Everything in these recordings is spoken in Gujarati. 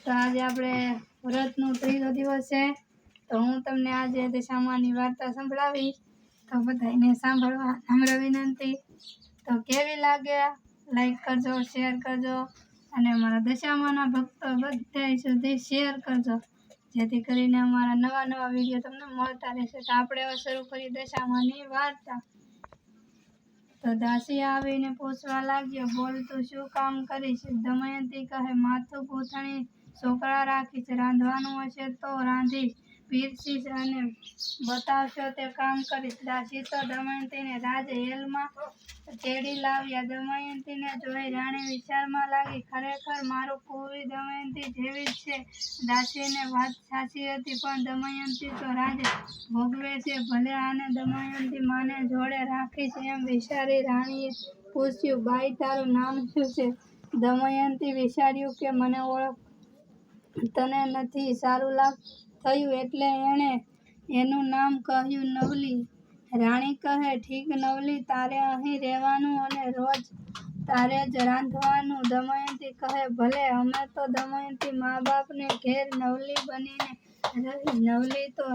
તો આજે આપણે વ્રતનો ત્રીજો દિવસ છે, તો હું તમને આજે દશામાની વાર્તા સંભળાવીશ. તો બધાને સાંભળવા નમ્ર વિનંતી. તો કેવી લાગે લાઈક કરજો, શેર કરજો અને અમારા દશામાના ભક્તો બધા સુધી શેર કરજો, જેથી કરીને અમારા નવા વિડીયો તમને મળતા રહેશે. તો આપણે હવે શરૂ કરીએ દશામાની વાર્તા. તો દાસી આવીને પૂછવા લાગ્યો, બોલ તું શું કામ કરીશ? દમયંતી કહે, માથું ગૂંથણી છોકરા રાખીશ, રાંધવાનું હશે તો રાંધીશ, પીરસીશ અને બતાવશો તે કામ કરીશ. દાસી તો દમયંતીને રાજહેલમાં તેડી લાવ્યા. દમયંતીને જોઈ રાણી વિચારમાં લાગી, ખરેખર મારું પૂરી દમયંતી જેવી જ છે. દાસીને વાત સાચી હતી, પણ દમયંતી તો રાજ ભોગવે છે, ભલે આને દમયંતી માને જોડે રાખીશ એમ વિચારી રાણીએ પૂછ્યું, બાઈ તારું નામ શું છે? દમયંતી વિચાર્યું કે મને તને નથી સારું થયું એટલે એણે એનું નામ કહ્યું નવલી. રાણી કહે, ઠીક નવલી, તારે અહીં રહેવાનું અને રોજ તારે જ રાંધવાનું. દમયંતી કહે, ભલે. અમે તો દમયંતી મા બાપને ઘેર નવલી બનીને રહી. નવલી તો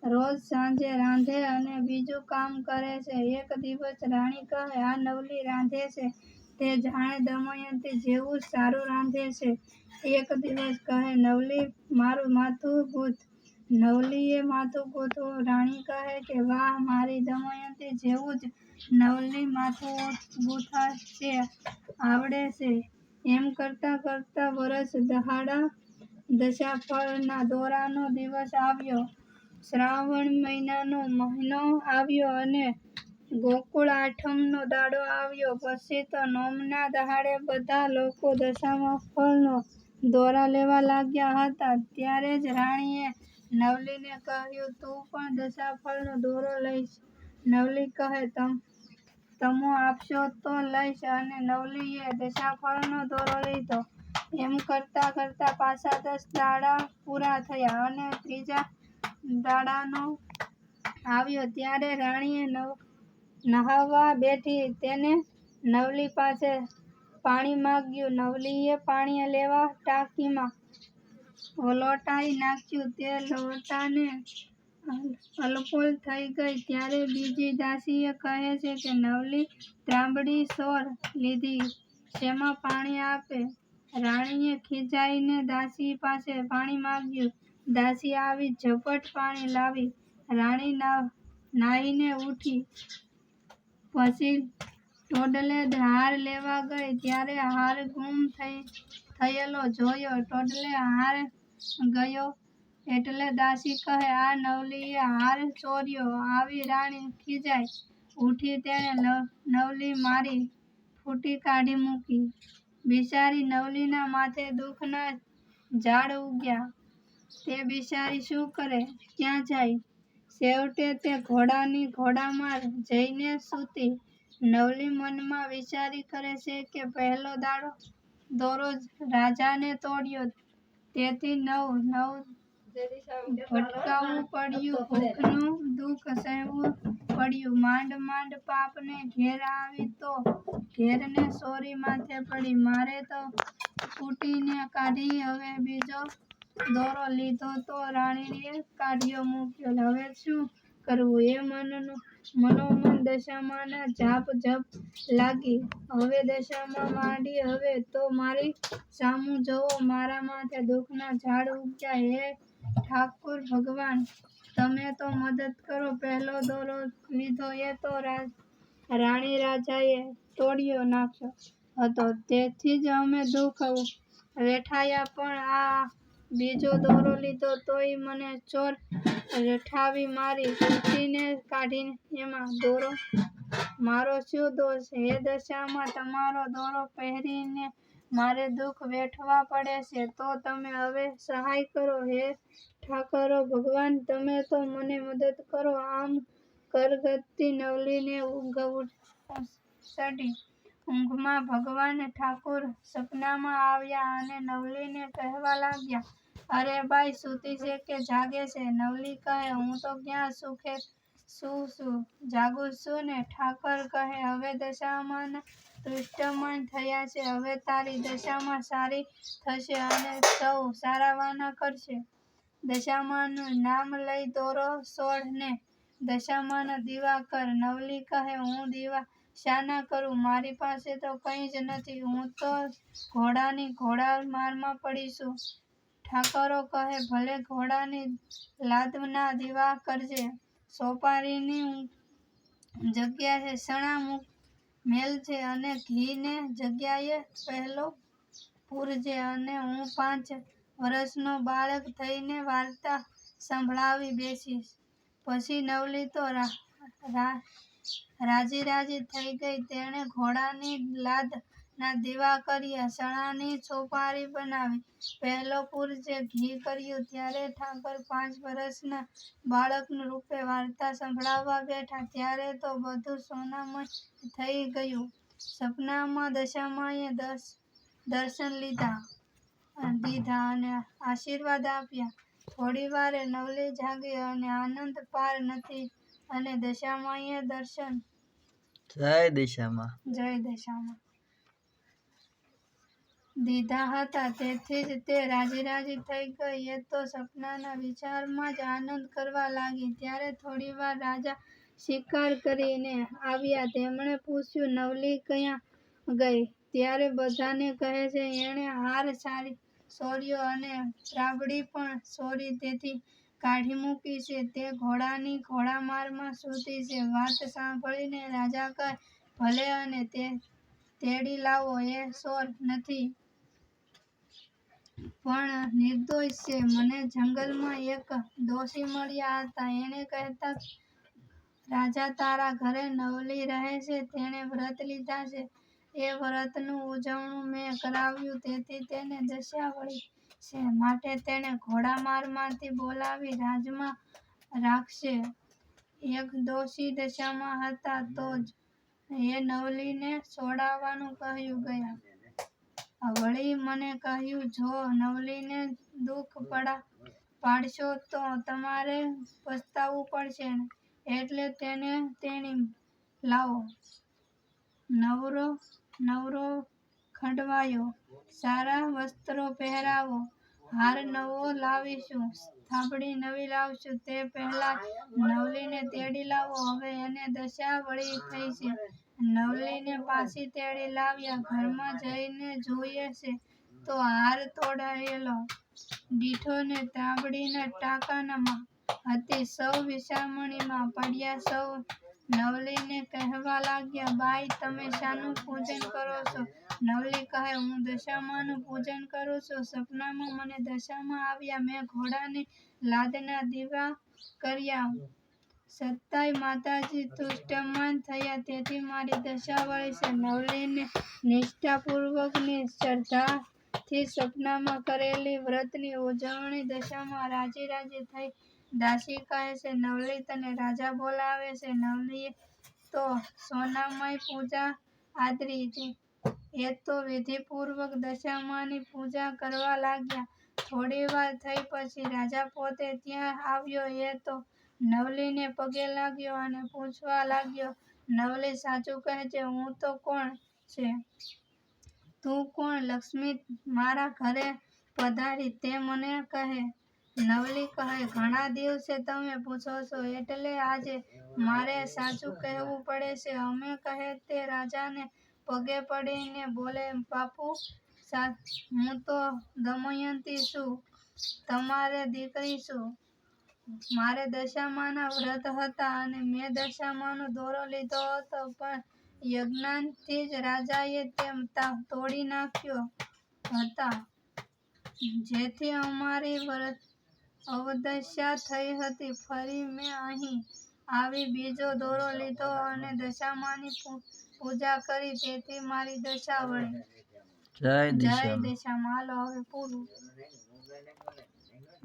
રોજ સાંજે રાંધે અને બીજું કામ કરે છે. એક દિવસ રાણી કહે, આ નવલી રાંધે છે તે જાણે દમયંતી જેવું જ સારું રાંધે છે. એક દિવસ કહે, નવલી મારું માથું ગૂંથ. નવલીએ માથું ગૂંથવું. રાણી કહે કે વાહ, મારી દમયંતી જેવું જ નવલી માથું ગૂંથતે આવડે છે. એમ કરતા કરતા વરસ દહાડા. દશાફળના દોરાનો દિવસ આવ્યો. શ્રાવણ મહિનાનો મહિનો આવ્યો અને ગોકુળ આઠમનો દાડો આવ્યો. પછી તો નોમના દહાડે બધા લોકો દશાફળનો દોરા લેવા લાગ્યા હતા. ત્યારે જ રાણીએ નવલીને કહ્યું, તું પણ દશાફળનો દોરો લઈશ? નવલી કહે, તમો આપશો તો લઈશ. અને નવલીએ દશાફળનો દોરો લીધો. એમ કરતા કરતા પાછા 10 દાડા પૂરા થયા અને ત્રીજા દાડાનો આવ્યો. ત્યારે રાણીએ નહાવા બેઠી. તેને નવલી પાસે પાણી માંગ્યું. નવલીએ પાણી લેવા ટાંકીમાં લોટાઈ નાખ્યું. તે લોટાને અલપોલ થઈ ગઈ. ત્યારે બીજી દાસીએ કહે છે કે નવલી ત્રાંબડી સોર લીધી, શેમાં પાણી આપે? રાણીએ ખીજાઈને દાસી પાસે પાણી માંગ્યું. દાસી આવી ઝપટ પાણી લાવી. રાણી નાહીને ઉઠી. પછી ટોડલે હાર લેવા ગઈ. ત્યારે હાર ગુમ થયેલો જોયો. ટોડલે હાર ગયો એટલે દાસી કહે, આ નવલીએ હાર ચોર્યો. આવી રાણી ખીજાઈ ઉઠી. તેણે નવલી મારી ફૂટી કાઢી મૂકી. બિચારી નવલીના માથે દુઃખના ઝાડ ઉગ્યા. તે બિચારી શું કરે, ક્યાં જાય? છેવટે તે ઘોડામાં જઈને સૂતી. નવલી મનમાં વિચારી કરે છે કે પહેલો દોરો રાજાને તોડ્યો, તેથી ભટકાવવું પડ્યું, ભૂખનું દુઃખ સહેવું પડ્યું. માંડ પાપને ઘેર આવી તો ઘેરને સોરી માથે પડી. મારે તો કૂટીને કાઢી. હવે બીજો દોરો લીધો તો રાણીએ કાઢ્યો મૂક્યો. હવે શું કરવું? એ મનોમન દશામાના જાપ લાગી. હવે દશામાં માંડી. હવે તો મારી સામું જોવો, મારા માથે દુઃખના ઝાડ ઉગ્યા. હે ઠાકુર ભગવાન, તમે તો મદદ કરો. પહેલો દોરો લીધો એ તો રાણી રાજાએ તોડી નાખ્યો હતો, તેથી જ અમે દુઃખ વેઠાયા. પણ આ બીજો દોરો લીધો તોય મને ચોર રઠાવી મારી કૂટીને કાઢી. એમાં મારો શું દોષ? હે દશામાં, તમારો દોરો પહેરીને મારે દુઃખ વેઠવા પડે છે, તો તમે હવે સહાય કરો. હે ઠાકર ભગવાન, તમે તો મને મદદ કરો. આમ કરગતી નવલીને ઊંઘ ચડી. ઊંઘમાં ભગવાન ઠાકુર સપનામાં આવ્યા અને નવલીને કહેવા લાગ્યા, અરે બાઈ સૂતી છે કે જાગે છે? નવલી કહે, હું તો ક્યાં શું જાગું છું ને? ઠાકર કહે, હવે દશામાના તુષ્ટમાન થયા છે. હવે તારી દશામાં સારી થશે અને સૌ સારાવાના કરશે. દશામાનું નામ લઈ દોરો સોળ ને દશામાના દીવા કર. નવલી કહે, હું દીવા શાના કરું? મારી પાસે તો કંઈ જ નથી. હું તો ઘોડાની ઘોડા મારમાં પડી છું. ઠાકરો કહે, ભલે ઘોડાની લાદના દીવા કરજે. સોપારીની જગ્યાએ સણા મેલજે અને ઘીને જગ્યાએ પહેલો પૂરજે. અને હું 5 વર્ષનો બાળક થઈને વાર્તા સંભળાવી બેસીશ. પછી નવલી તો રાજી થઈ ગઈ. તેણે ઘોડાની લાદના દીવા કર્યા, સણાની સોપારી બનાવી, પહેલો પૂરજે ઘી કર્યું. ત્યારે ઠાકર 5 વર્ષના બાળકના રૂપે વાર્તા સંભળાવવા બેઠા. ત્યારે તો બધું સોનામય થઈ ગયું. સપનામાં દશામાએ દર્શન દીધા અને આશીર્વાદ આપ્યા. થોડી વારે નવલી જાગી અને આનંદ પાર નથી અને દશામાએ દર્શન જય દશામાં દીધા હતા. તેથી જ તે રાજી થઈ ગઈ. એ તો સપનાના વિચારમાં જ આનંદ કરવા લાગી. ત્યારે થોડી વાર રાજા શિકાર કરીને આવ્યા. તેમણે પૂછ્યું, નવલી ક્યાં ગઈ? ત્યારે બધાને કહે છે, એણે હાર ચોર્યો અને રાબડી પણ ચોરી, તેથી કાઢી મૂકી છે. તે ઘોડાની ઘોડામારમાં સૂતી છે. વાત સાંભળીને રાજા કહે, ભલે અને તેડી લાવો. એ ચોર નથી, પણ નિર્દોષ છે. મને જંગલમાં એક ડોશી મળ્યા હતા. એણે કહેતા, રાજા, તારા ઘરે નવલી રહે છે. તેણે વ્રત લીધા છે. એ વ્રતનું ઉજવણું મેં કરાવ્યું, તેથી તેને દશા વળી છે. માટે તેને ઘોડામારમાંથી બોલાવી રાજમાં રાખશે. એક ડોશી દશામાં હતા તો જ એ નવલીને છોડાવવાનું કહી ગયા. વળી મને કહ્યું, જો નવલીને દુઃખ પાડશો તો તમારે પસ્તાવું પડશે. એટલે તેને તેડી લાવો. નવરો ખંડવાયો, સારા વસ્ત્રો પહેરાવો, હાર નવો લાવીશું, થાબડી નવી લાવીશું. તે પહેલાં નવલીને તેડી લાવો. હવે એને દશા વળી થઈ છે. નવલીને પાછી તેડી લાવ્યા. ઘરમાં જઈને જુએ છે તો હાર તોડાયેલો, દીઠો ને થાબડીના ટાંકામાં હતી. સૌ વિચારણીમાં પડ્યા. સૌ નવલીને કહેવા લાગ્યા, બાઈ, તમે શાનું પૂજન કરો છો? નવલી કહે, હું દશામાનું પૂજન કરું છું. સપનામાં મને દશામાં આવ્યા. મેં ઘોડાની લાદના દીવા કર્યા, છતાંય માતાજી તુષ્ટમાન થયા. તેથી મારી દશા વળી છે. નવલીને નિષ્ઠાપૂર્વકની શ્રદ્ધાથી સપનામાં કરેલી વ્રતની ઉજવણી દશામાં રાજી થઈ. દાસી કહે છે, નવલી, તને રાજા બોલાવે છે. નવલીએ તો સોનામય પૂજા આદરી. એ તો વિધિપૂર્વક દશામાની પૂજા કરવા લાગ્યા. થોડી વાર થઈ પછી રાજા પોતે ત્યાં આવ્યો. એ તો નવલીને પગે લાગ્યો અને પૂછવા લાગ્યો, નવલી, સાચું કહેજે, હું તો કોણ છે? તું કોણ? લક્ષ્મી મારા ઘરે પધારી, તે મને કહે. નવલી કહે, ઘણા દિવસે તમે પૂછો છો, એટલે આજે મારે સાચું કહેવું પડે છે. અમે કહે તે રાજાને પગે પડીને બોલે, બાપુ, હું તો દમયંતી છું, તમારી દીકરી છું. મારે દશામાના વ્રત હતા અને મેં દશામાનો દોરો લીધો હતો, પણ યજ્ઞાનથી જ રાજાએ તે તોડી નાખ્યા હતા, જેથી અમારી અવદશા થઈ હતી. ફરી મેં અહીં આવી બીજો દોરો લીધો અને દશામાની પૂજા કરી, તેથી મારી દશા વળી. જય દશામાં. હાલો, હવે પૂરું.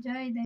જય